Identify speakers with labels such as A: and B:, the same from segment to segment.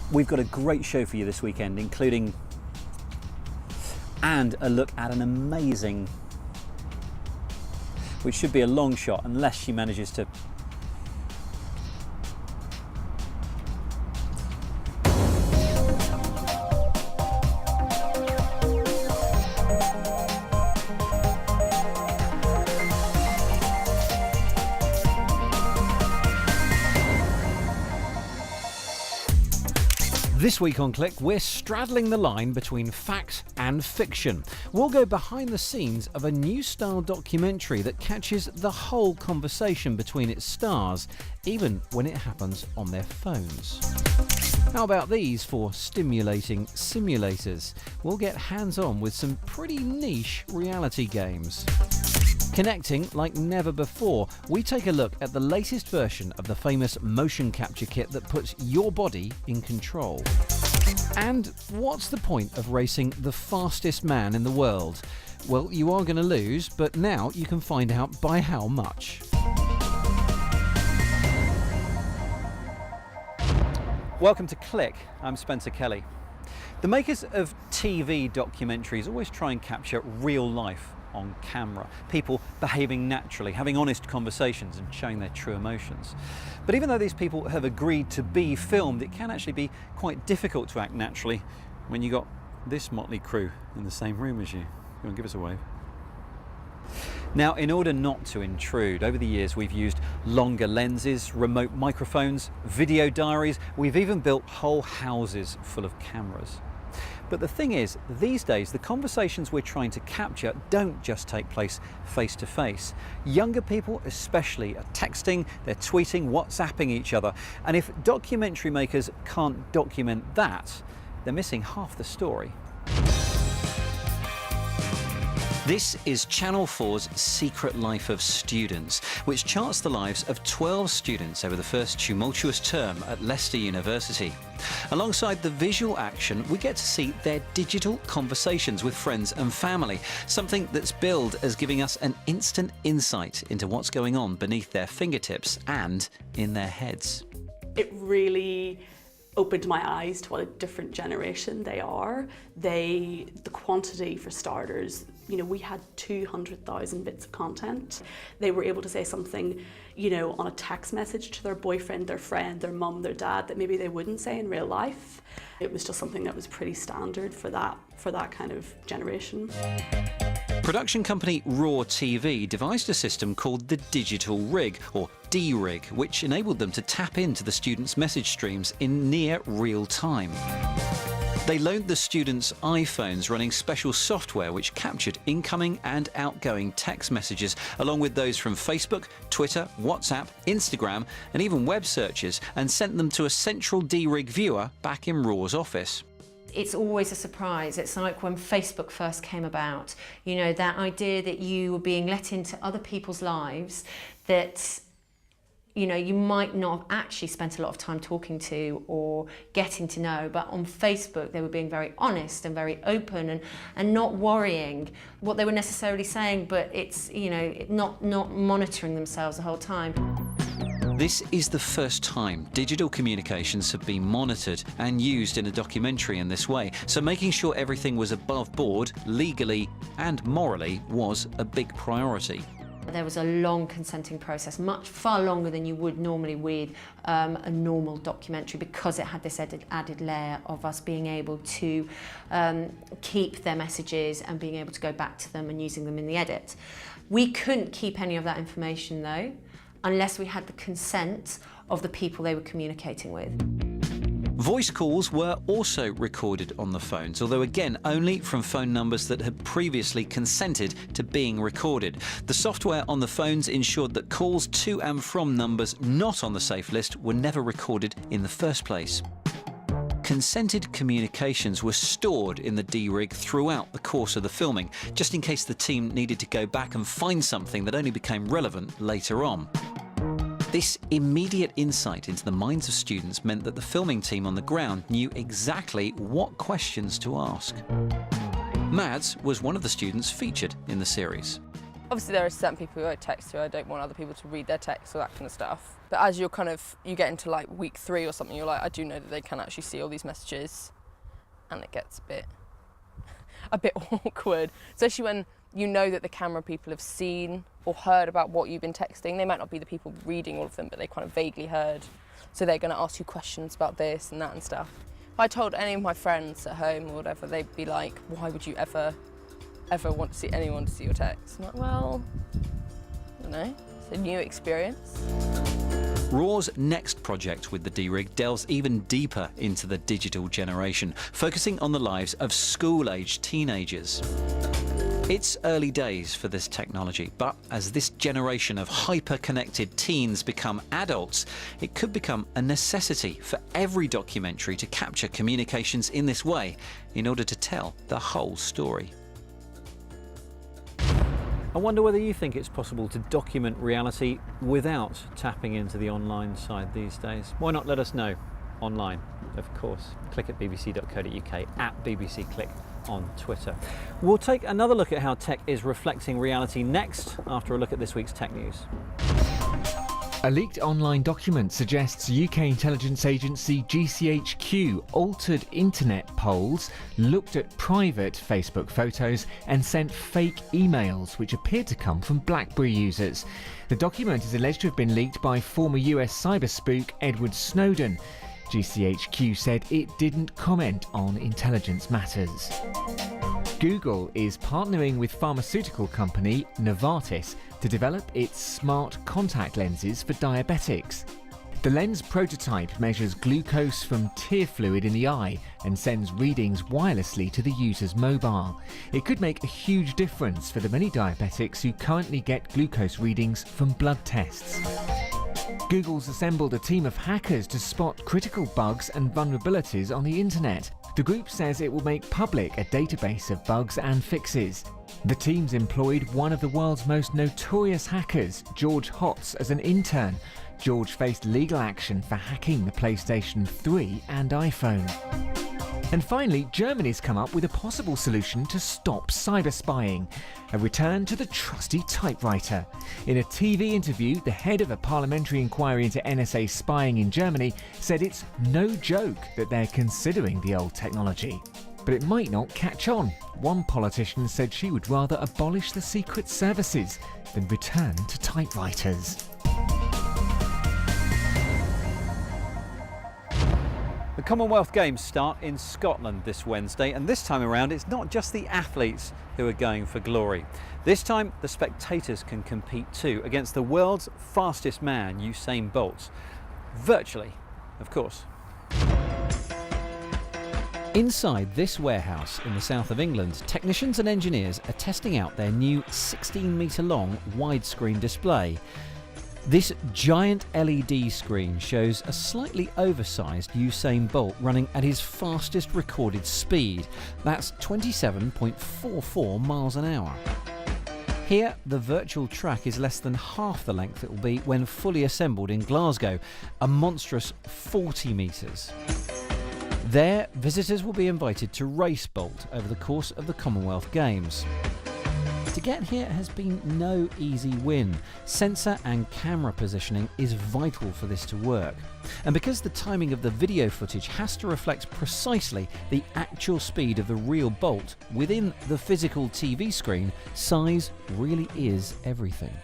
A: We've got a great show for you this weekend, including and a look at an amazing, which should be a long shot unless she manages to. This week on Click, we're straddling the line between fact and fiction. We'll go behind the scenes of a new style documentary that catches the whole conversation between its stars, even when it happens on their phones. How about these for stimulating simulators? We'll get hands-on with some pretty niche reality games. Connecting like never before, we take a look at the latest version of the famous motion capture kit that puts your body in control. And what's the point of racing the fastest man in the world? Well, you are going to lose, but now you can find out by how much. Welcome to Click, I'm Spencer Kelly. The makers of TV documentaries always try and capture real life on camera, people behaving naturally, having honest conversations and showing their true emotions. But even though these people have agreed to be filmed, it can actually be quite difficult to act naturally when you got this motley crew in the same room as you. You want to give us a wave? Now, in order not to intrude, over the years we've used longer lenses, remote microphones, video diaries, we've even built whole houses full of cameras. But the thing is, these days, the conversations we're trying to capture don't just take place face to face. Younger people especially are texting, they're tweeting, WhatsApping each other. And if documentary makers can't document that, they're missing half the story. This is Channel 4's Secret Life of Students, which charts the lives of 12 students over the first tumultuous term at Leicester University. Alongside the visual action, we get to see their digital conversations with friends and family, something that's billed as giving us an instant insight into what's going on beneath their fingertips and in their heads.
B: It really opened my eyes to what a different generation they are. The quantity, for starters, you know, we had 200,000 bits of content. They were able to say something, you know, on a text message to their boyfriend, their friend, their mum, their dad, that maybe they wouldn't say in real life. It was just something that was pretty standard for that kind of generation.
A: Production company Raw TV devised a system called the Digital Rig, or D-Rig, which enabled them to tap into the students' message streams in near real time. They loaned the students iPhones running special software which captured incoming and outgoing text messages, along with those from Facebook, Twitter, WhatsApp, Instagram, and even web searches, and sent them to a central D-Rig viewer back in Raw's office.
C: It's always a surprise. It's like when Facebook first came about, you know, that idea that you were being let into other people's lives that, you know, you might not have actually spent a lot of time talking to or getting to know, but on Facebook they were being very honest and very open and not worrying what they were necessarily saying, but it's, you know, not monitoring themselves the whole time.
A: This is the first time digital communications have been monitored and used in a documentary in this way, so making sure everything was above board, legally and morally, was a big priority.
C: There was a long consenting process, far longer than you would normally with a normal documentary, because it had this added layer of us being able to keep their messages and being able to go back to them and using them in the edit. We couldn't keep any of that information though, unless we had the consent of the people they were communicating with.
A: Voice calls were also recorded on the phones, although again only from phone numbers that had previously consented to being recorded. The software on the phones ensured that calls to and from numbers not on the safe list were never recorded in the first place. Consented communications were stored in the D-Rig throughout the course of the filming, just in case the team needed to go back and find something that only became relevant later on. This immediate insight into the minds of students meant that the filming team on the ground knew exactly what questions to ask. Mads was one of the students featured in the series.
D: Obviously there are certain people who I text who I don't want other people to read their text or that kind of stuff. But as you get into like week 3 or something, you're like, I do know that they can actually see all these messages, and it gets a bit awkward, especially when you know that the camera people have seen or heard about what you've been texting. They might not be the people reading all of them, but they kind of vaguely heard. So they're going to ask you questions about this and that and stuff. If I told any of my friends at home or whatever, they'd be like, why would you ever want to see anyone to see your text? I'm like, well, I don't know, it's a new experience.
A: Raw's next project with the D-Rig delves even deeper into the digital generation, focusing on the lives of school-aged teenagers. It's early days for this technology, but as this generation of hyper-connected teens become adults, it could become a necessity for every documentary to capture communications in this way in order to tell the whole story. I wonder whether you think it's possible to document reality without tapping into the online side these days. Why not let us know online, of course. Click at bbc.co.uk, at BBC Click on Twitter. We'll take another look at how tech is reflecting reality next, after a look at this week's tech news.
E: A leaked online document suggests UK intelligence agency GCHQ altered internet polls, looked at private Facebook photos and sent fake emails which appeared to come from BlackBerry users. The document is alleged to have been leaked by former US cyber spook Edward Snowden. GCHQ said it didn't comment on intelligence matters. Google is partnering with pharmaceutical company Novartis to develop its smart contact lenses for diabetics. The lens prototype measures glucose from tear fluid in the eye and sends readings wirelessly to the user's mobile. It could make a huge difference for the many diabetics who currently get glucose readings from blood tests. Google's assembled a team of hackers to spot critical bugs and vulnerabilities on the internet. The group says it will make public a database of bugs and fixes. The team's employed one of the world's most notorious hackers, George Hotz, as an intern. George faced legal action for hacking the PlayStation 3 and iPhone. And finally, Germany's come up with a possible solution to stop cyber spying: a return to the trusty typewriter. In a TV interview, the head of a parliamentary inquiry into NSA spying in Germany said it's no joke that they're considering the old technology. But it might not catch on. One politician said she would rather abolish the secret services than return to typewriters.
A: The Commonwealth Games start in Scotland this Wednesday, and this time around it's not just the athletes who are going for glory. This time the spectators can compete too, against the world's fastest man, Usain Bolt. Virtually, of course. Inside this warehouse in the south of England, technicians and engineers are testing out their new 16-metre long widescreen display. This giant LED screen shows a slightly oversized Usain Bolt running at his fastest recorded speed. That's 27.44 miles an hour. Here, the virtual track is less than half the length it will be when fully assembled in Glasgow, a monstrous 40 metres. There, visitors will be invited to race Bolt over the course of the Commonwealth Games. To get here has been no easy win. Sensor and camera positioning is vital for this to work. And because the timing of the video footage has to reflect precisely the actual speed of the real Bolt within the physical TV screen, size really is everything.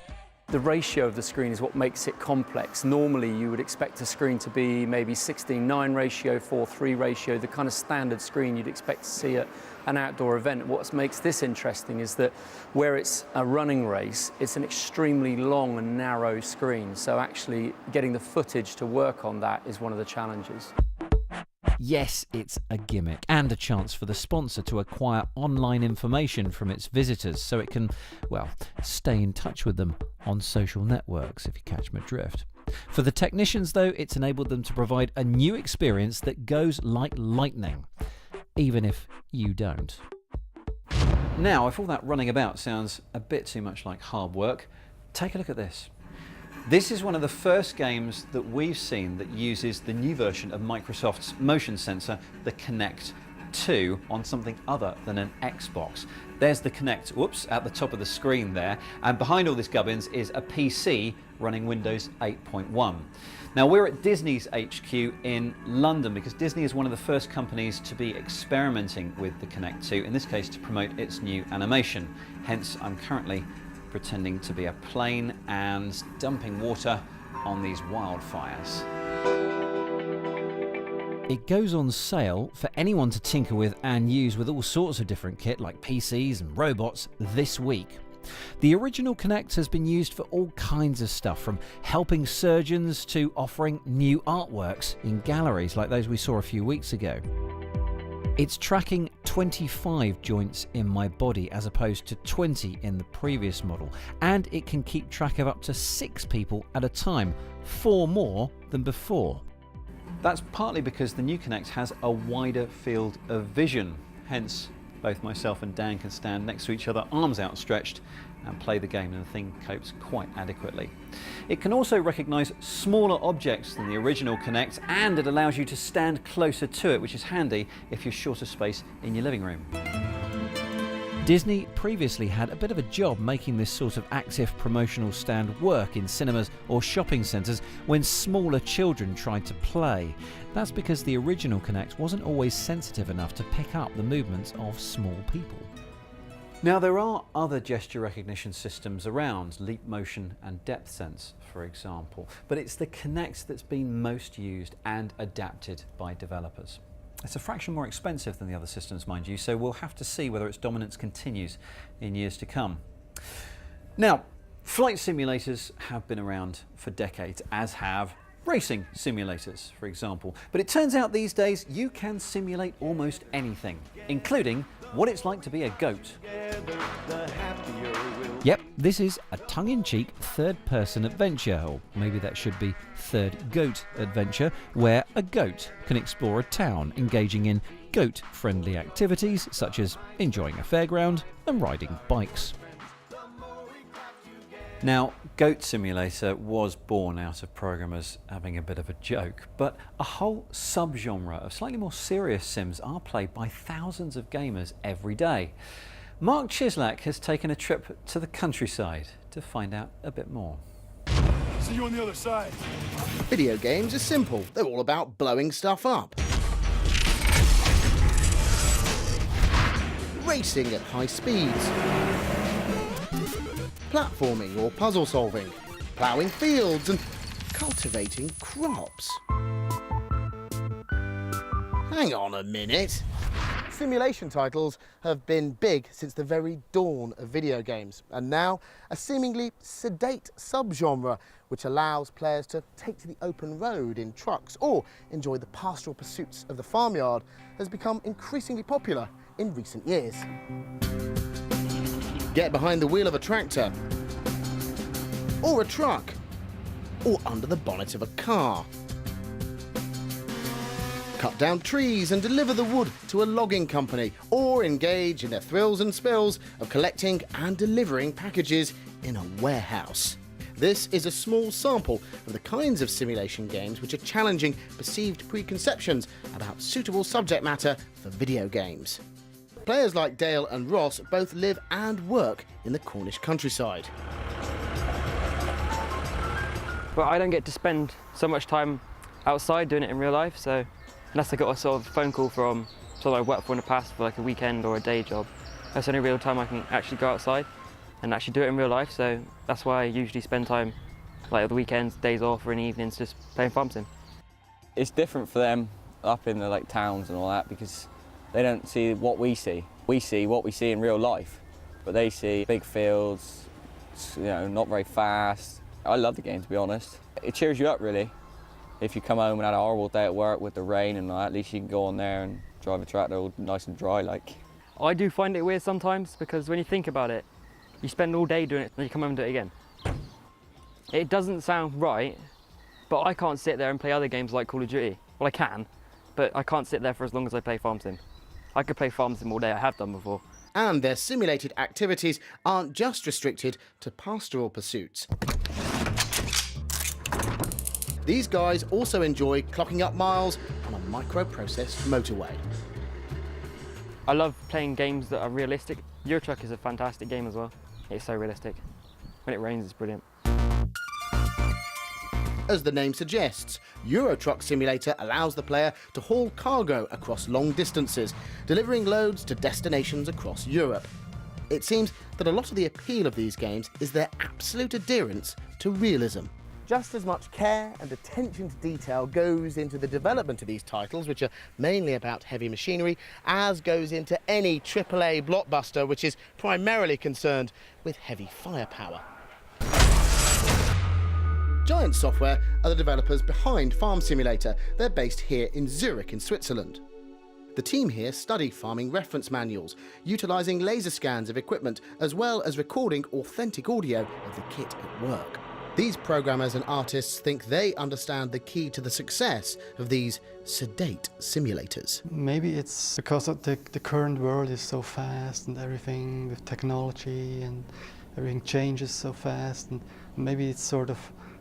F: The ratio of the screen is what makes it complex. Normally you would expect a screen to be maybe 16:9 ratio, 4:3 ratio, the kind of standard screen you'd expect to see at an outdoor event. What makes this interesting is that where it's a running race, it's an extremely long and narrow screen. So actually getting the footage to work on that is one of the challenges.
A: Yes, it's a gimmick and a chance for the sponsor to acquire online information from its visitors so it can, well, stay in touch with them on social networks, if you catch my drift. For the technicians, though, it's enabled them to provide a new experience that goes like lightning, even if you don't. Now, if all that running about sounds a bit too much like hard work, take a look at this. This is one of the first games that we've seen that uses the new version of Microsoft's motion sensor, the Kinect 2 on something other than an Xbox. There's the Kinect, whoops, at the top of the screen there, and behind all this gubbins is a PC running Windows 8.1. Now we're at Disney's HQ in London because Disney is one of the first companies to be experimenting with the Kinect 2, in this case to promote its new animation. Hence I'm currently pretending to be a plane and dumping water on these wildfires. It goes on sale for anyone to tinker with and use with all sorts of different kit like PCs and robots this week. The original Kinect has been used for all kinds of stuff, from helping surgeons to offering new artworks in galleries like those we saw a few weeks ago. It's tracking 25 joints in my body as opposed to 20 in the previous model, and it can keep track of up to 6 people at a time, 4 more than before. That's partly because the new Kinect has a wider field of vision, hence both myself and Dan can stand next to each other, arms outstretched, and play the game, and the thing copes quite adequately. It can also recognise smaller objects than the original Kinect, and it allows you to stand closer to it, which is handy if you're short of space in your living room. Disney previously had a bit of a job making this sort of active promotional stand work in cinemas or shopping centres when smaller children tried to play. That's because the original Kinect wasn't always sensitive enough to pick up the movements of small people. Now there are other gesture recognition systems around, Leap Motion and Depth Sense for example, but it's the Kinect that's been most used and adapted by developers. It's a fraction more expensive than the other systems, mind you, so we'll have to see whether its dominance continues in years to come. Now, flight simulators have been around for decades, as have racing simulators, for example. But it turns out these days you can simulate almost anything, including what it's like to be a goat. Yep, this is a tongue-in-cheek third-person adventure, or maybe that should be third goat adventure, where a goat can explore a town, engaging in goat-friendly activities such as enjoying a fairground and riding bikes. Now, Goat Simulator was born out of programmers having a bit of a joke, but a whole subgenre of slightly more serious sims are played by thousands of gamers every day. Mark Chislak has taken a trip to the countryside to find out a bit more.
G: See you on the other side.
H: Video games are simple. They're all about blowing stuff up. Racing at high speeds. Platforming or puzzle solving. Ploughing fields and cultivating crops. Hang on a minute. Simulation titles have been big since the very dawn of video games, and now a seemingly sedate subgenre which allows players to take to the open road in trucks or enjoy the pastoral pursuits of the farmyard has become increasingly popular in recent years. Get behind the wheel of a tractor, or a truck, or under the bonnet of a car. Cut down trees and deliver the wood to a logging company, or engage in the thrills and spills of collecting and delivering packages in a warehouse. This is a small sample of the kinds of simulation games which are challenging perceived preconceptions about suitable subject matter for video games. Players like Dale and Ross both live and work in the Cornish countryside.
I: But I don't get to spend so much time outside doing it in real life, so unless I got a sort of phone call from someone I've worked for in the past for like a weekend or a day job, that's the only real time I can actually go outside and actually do it in real life, so that's why I usually spend time like the weekends, days off or in the evenings just playing farm sim.
J: It's different for them up in the like towns and all that because they don't see what we see. We see what we see in real life, but they see big fields, you know, not very fast. I love the game, to be honest. It cheers you up, really. If you come home and had a horrible day at work with the rain and all that, at least you can go on there and drive a tractor all nice and dry, like.
I: I do find it weird sometimes because when you think about it, you spend all day doing it, then you come home and do it again. It doesn't sound right, but I can't sit there and play other games like Call of Duty. Well, I can, but I can't sit there for as long as I play farm sim. I could play farm sim all day, I have done before.
H: And their simulated activities aren't just restricted to pastoral pursuits. These guys also enjoy clocking up miles on a microprocessed motorway.
I: I love playing games that are realistic. Euro Truck is a fantastic game as well. It's so realistic. When it rains, it's brilliant.
H: As the name suggests, Euro Truck Simulator allows the player to haul cargo across long distances, delivering loads to destinations across Europe. It seems that a lot of the appeal of these games is their absolute adherence to realism. Just as much care and attention to detail goes into the development of these titles, which are mainly about heavy machinery, as goes into any AAA blockbuster which is primarily concerned with heavy firepower. Giant Software are the developers behind Farm Simulator. They're based here in Zurich in Switzerland. The team here study farming reference manuals, utilising laser scans of equipment as well as recording authentic audio of the kit at work. These programmers and artists think they understand the key to the success of these sedate simulators.
K: Maybe it's because of the current world is so fast and everything with technology and everything changes so fast, and maybe it's sort of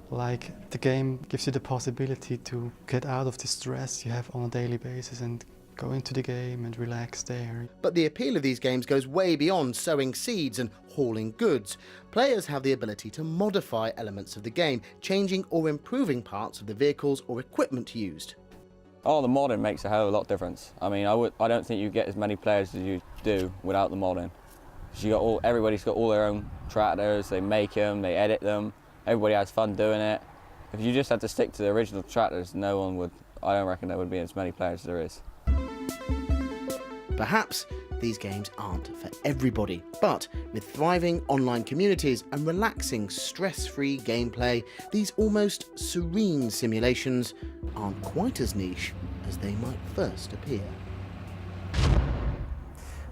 K: like the game gives you the possibility to get out of the stress you have on a daily basis and go into the game and relax there.
H: But the appeal of these games goes way beyond sowing seeds and hauling goods. Players have the ability to modify elements of the game, changing or improving parts of the vehicles or equipment used.
J: Oh, the modding makes a hell of a lot of difference. I mean, I don't think you get as many players as you do without the modding. Because everybody's got all their own tractors, they make them, they edit them. Everybody has fun doing it. If you just had to stick to the original tractors, no one would, I don't reckon there would be as many players as there is.
H: Perhaps these games aren't for everybody, but with thriving online communities and relaxing, stress-free gameplay, these almost serene simulations aren't quite as niche as they might first appear.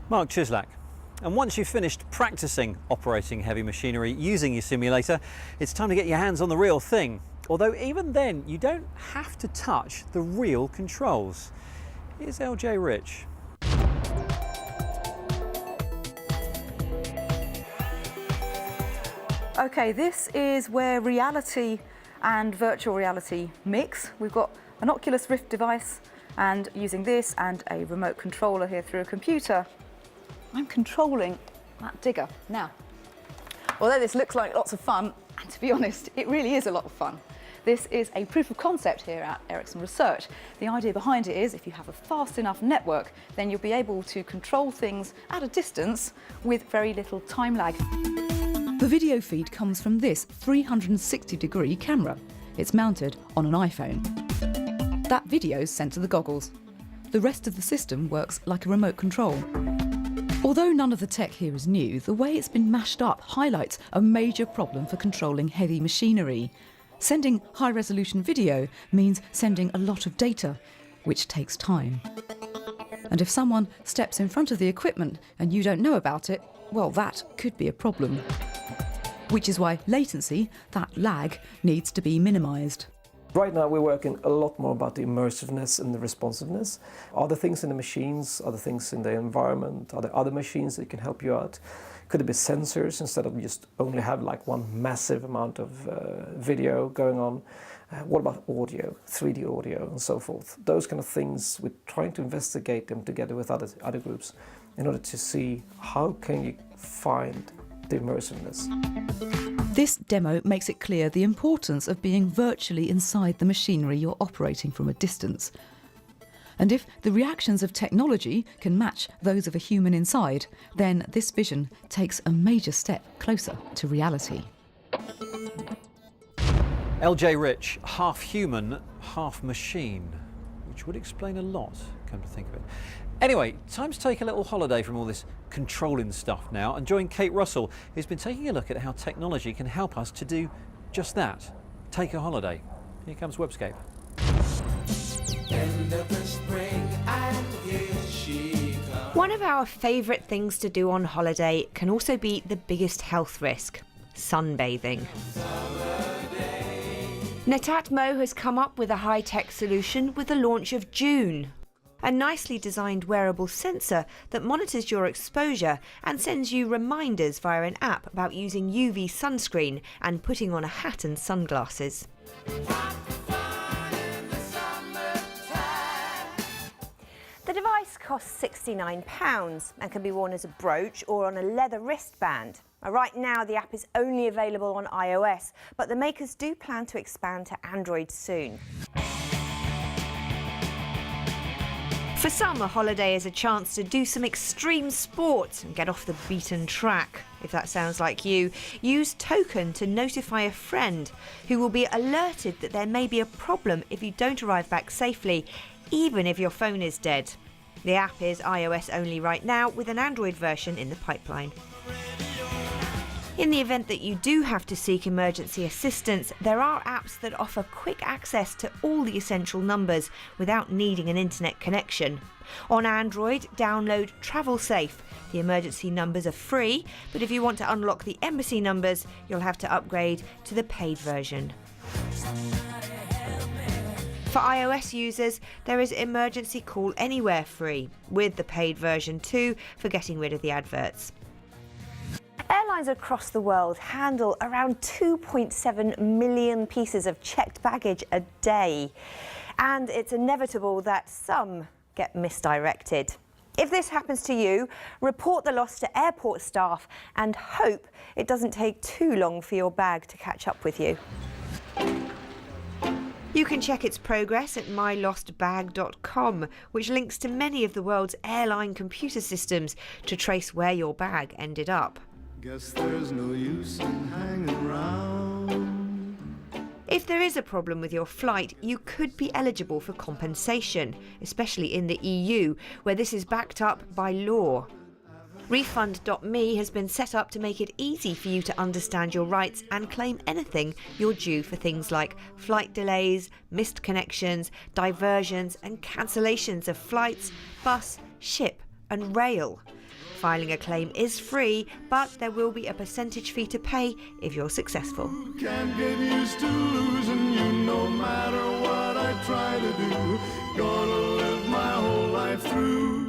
A: Mark Chislak. And once you've finished practicing operating heavy machinery using your simulator, it's time to get your hands on the real thing. Although even then, you don't have to touch the real controls. Here's LJ Rich.
L: Okay, this is where reality and virtual reality mix. We've got an Oculus Rift device, and using this and a remote controller here through a computer, I'm controlling that digger. Now, although this looks like lots of fun, and to be honest, it really is a lot of fun. This is a proof of concept here at Ericsson Research. The idea behind it is if you have a fast enough network, then you'll be able to control things at a distance with very little time lag. The video feed comes from this 360-degree camera. It's mounted on an iPhone. That video's sent to the goggles. The rest of the system works like a remote control. Although none of the tech here is new, the way it's been mashed up highlights a major problem for controlling heavy machinery. Sending high-resolution video means sending a lot of data, which takes time. And if someone steps in front of the equipment and you don't know about it, well, that could be a problem. Which is why latency, that lag, needs to be minimised.
M: Right now we're working a lot more about the immersiveness and the responsiveness. Are there things in the machines? Are there things in the environment? Are there other machines that can help you out? Could it be sensors instead of just only have like one massive amount of video going on? What about audio, 3D audio and so forth? Those kind of things, we're trying to investigate them together with other groups in order to see how can you find the immersiveness.
L: This demo makes it clear the importance of being virtually inside the machinery you're operating from a distance. And if the reactions of technology can match those of a human inside, then this vision takes a major step closer to reality.
A: LJ Rich, half human, half machine, which would explain a lot, come to think of it. Anyway, time to take a little holiday from all this controlling stuff now and join Kate Russell, who's been taking a look at how technology can help us to do just that, take a holiday. Here comes Webscape.
N: End of the spring and here she comes.
O: One of our favourite things to do on holiday can also be the biggest health risk, sunbathing. Netatmo has come up with a high-tech solution with the launch of June. A nicely designed wearable sensor that monitors your exposure and sends you reminders via an app about using UV sunscreen and putting on a hat and sunglasses. The device costs £69 and can be worn as a brooch or on a leather wristband. Right now, the app is only available on iOS, but the makers do plan to expand to Android soon. For some, a holiday is a chance to do some extreme sport and get off the beaten track. If that sounds like you, use Token to notify a friend who will be alerted that there may be a problem if you don't arrive back safely, even if your phone is dead. The app is iOS only right now, with an Android version in the pipeline. In the event that you do have to seek emergency assistance, there are apps that offer quick access to all the essential numbers without needing an internet connection. On Android, download Travel Safe. The emergency numbers are free, but if you want to unlock the embassy numbers, you'll have to upgrade to the paid version. For iOS users, there is Emergency Call Anywhere free, with the paid version too for getting rid of the adverts. Airlines across the world handle around 2.7 million pieces of checked baggage a day, and it's inevitable that some get misdirected. If this happens to you, report the loss to airport staff and hope it doesn't take too long for your bag to catch up with you. You can check its progress at mylostbag.com, which links to many of the world's airline computer systems to trace where your bag ended up.
N: Guess there's no use in hanging around.
O: If there is a problem with your flight, you could be eligible for compensation, especially in the EU, where this is backed up by law. Refund.me has been set up to make it easy for you to understand your rights and claim anything you're due for things like flight delays, missed connections, diversions and cancellations of flights, bus, ship and rail. Filing a claim is free, but there will be a percentage fee to pay if you're successful.
N: Can't get used to losing you no matter what I try to do. Gonna live my whole life through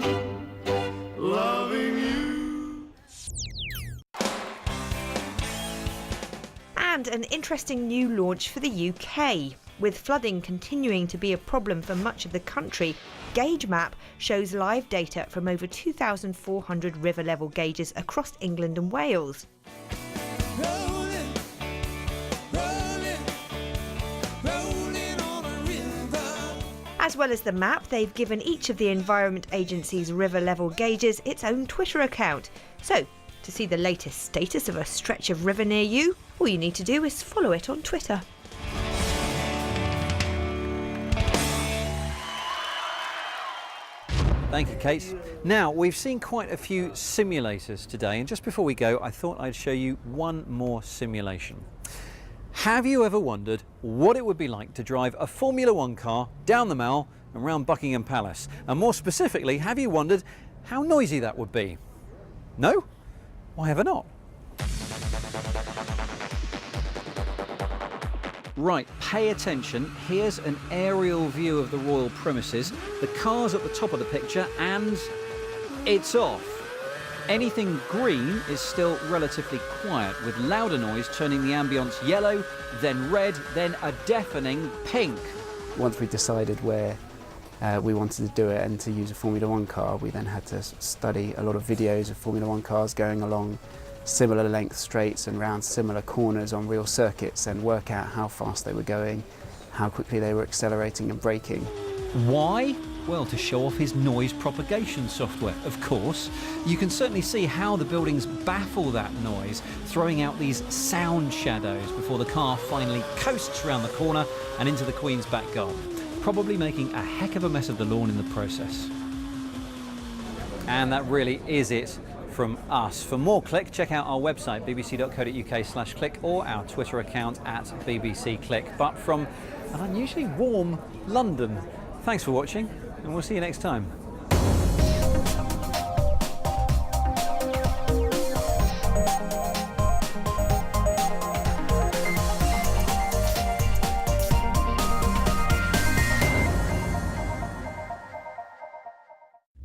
N: loving you.
O: And an interesting new launch for the UK. With flooding continuing to be a problem for much of the country, GaugeMap shows live data from over 2,400 river level gauges across England and Wales.
N: Rolling, rolling, rolling on a river.
O: As well as the map, they've given each of the Environment Agency's river level gauges its own Twitter account. So, to see the latest status of a stretch of river near you, all you need to do is follow it on Twitter.
A: Thank you, Kate. Now, we've seen quite a few simulators today, and just before we go, I thought I'd show you one more simulation. Have you ever wondered what it would be like to drive a Formula One car down the Mall and round Buckingham Palace? And more specifically, have you wondered how noisy that would be? No? Why ever not? Right, pay attention. Here's an aerial view of the royal premises. The car's at the top of the picture and it's off. Anything green is still relatively quiet, with louder noise turning the ambience yellow, then red, then a deafening pink.
P: Once we decided where we wanted to do it and to use a Formula One car, we then had to study a lot of videos of Formula One cars going along similar length straights and round similar corners on real circuits and work out how fast they were going, how quickly they were accelerating and braking.
A: Why? Well, to show off his noise propagation software, of course. You can certainly see how the buildings baffle that noise, throwing out these sound shadows before the car finally coasts round the corner and into the Queen's back garden, probably making a heck of a mess of the lawn in the process. And that really is it from us. For more Click, check out our website, bbc.co.uk/click, or our Twitter account @bbcclick. But from an unusually warm London, thanks for watching, and we'll see you next time.